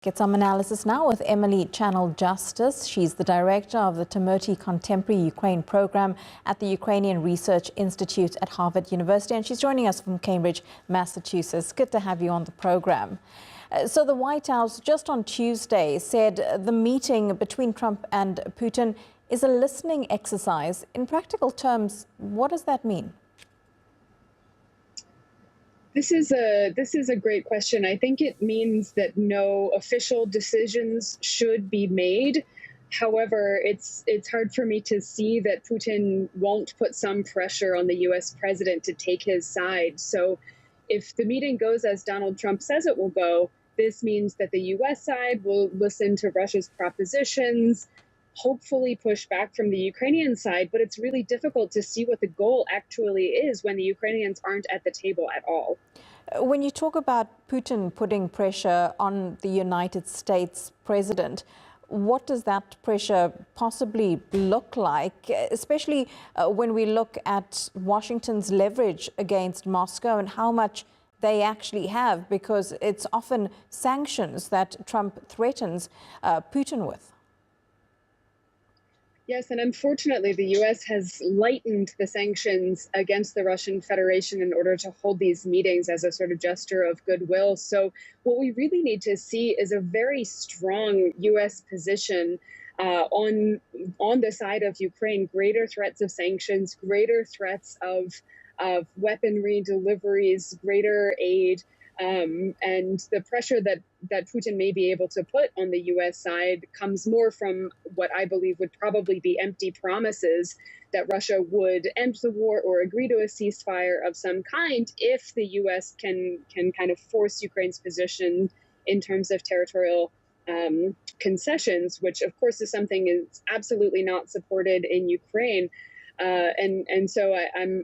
Get some analysis now with Emily Channell-Justice. She's the director of the Temerty Contemporary Ukraine program at the Ukrainian Research Institute at Harvard University, and she's joining us from Cambridge, Massachusetts. Good to have you on the program. So the White House just on Tuesday said the meeting between Trump and Putin is a listening exercise. In practical terms, what does that mean? This is a great question. I think it means that no official decisions should be made. However, it's hard for me to see that Putin won't put some pressure on the U.S. president to take his side. So if the meeting goes as Donald Trump says it will go, this means that the U.S. side will listen to Russia's propositions, hopefully push back from the Ukrainian side, but it's really difficult to see what the goal actually is when the Ukrainians aren't at the table at all. When you talk about Putin putting pressure on the United States president, what does that pressure possibly look like, especially when we look at Washington's leverage against Moscow and how much they actually have, because it's often sanctions that Trump threatens Putin with? Yes, and unfortunately, the U.S. has lightened the sanctions against the Russian Federation in order to hold these meetings as a sort of gesture of goodwill. So what we really need to see is a very strong U.S. position on the side of Ukraine, greater threats of sanctions, greater threats of weaponry deliveries, greater aid. And the pressure that Putin may be able to put on the U.S. side comes more from what I believe would probably be empty promises that Russia would end the war or agree to a ceasefire of some kind if the U.S. can kind of force Ukraine's position in terms of territorial concessions, which of course is something is absolutely not supported in Ukraine. And so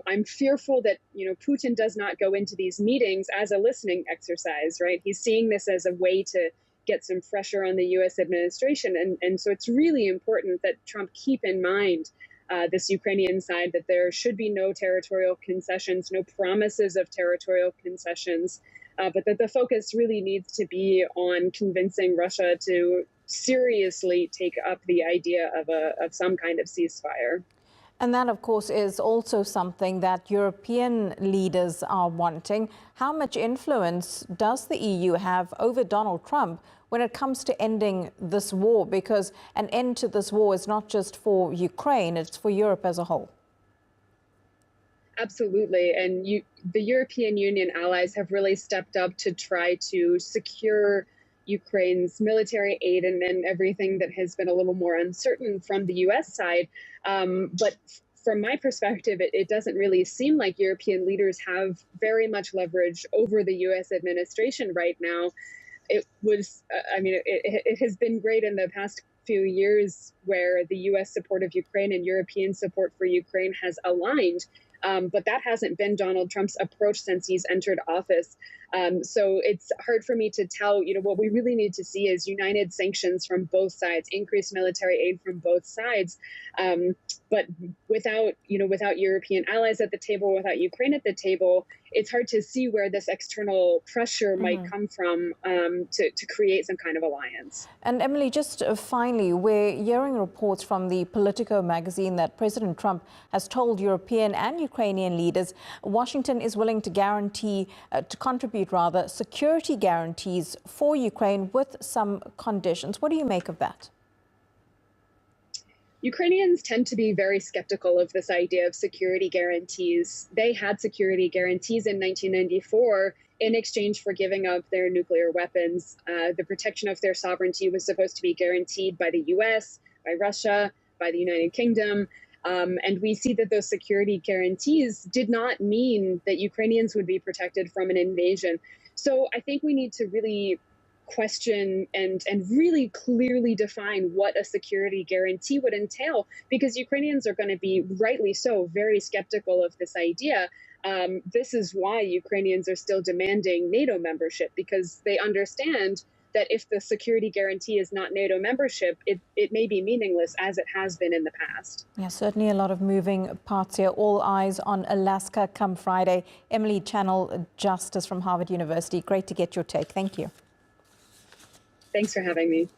I'm fearful that, Putin does not go into these meetings as a listening exercise, right? He's seeing this as a way to get some pressure on the U.S. administration. And so it's really important that Trump keep in mind this Ukrainian side, that there should be no territorial concessions, no promises of territorial concessions, but that the focus really needs to be on convincing Russia to seriously take up the idea of some kind of ceasefire. And that, of course, is also something that European leaders are wanting. How much influence does the EU have over Donald Trump when it comes to ending this war? Because an end to this war is not just for Ukraine, it's for Europe as a whole. Absolutely. And the European Union allies have really stepped up to try to secure Ukraine's military aid and everything that has been a little more uncertain from the U.S. side. But from my perspective, it doesn't really seem like European leaders have very much leverage over the U.S. administration right now. It has been great in the past few years where the U.S. support of Ukraine and European support for Ukraine has aligned. But that hasn't been Donald Trump's approach since he's entered office. So it's hard for me to tell, what we really need to see is united sanctions from both sides, increased military aid from both sides. But without European allies at the table, without Ukraine at the table, it's hard to see where this external pressure might come from to create some kind of alliance. And Emily, just finally, we're hearing reports from the Politico magazine that President Trump has told European and Ukrainian leaders Washington is willing to contribute security guarantees for Ukraine with some conditions. What do you make of that? Ukrainians tend to be very skeptical of this idea of security guarantees. They had security guarantees in 1994 in exchange for giving up their nuclear weapons. The protection of their sovereignty was supposed to be guaranteed by the U.S., by Russia, by the United Kingdom. And we see that those security guarantees did not mean that Ukrainians would be protected from an invasion. So I think we need to really question and really clearly define what a security guarantee would entail, because Ukrainians are going to be, rightly so, very skeptical of this idea. This is why Ukrainians are still demanding NATO membership, because they understand that if the security guarantee is not NATO membership, it may be meaningless, as it has been in the past. Yeah, certainly a lot of moving parts here. All eyes on Alaska come Friday. Emily Channell-Justice from Harvard University. Great to get your take. Thank you. Thanks for having me.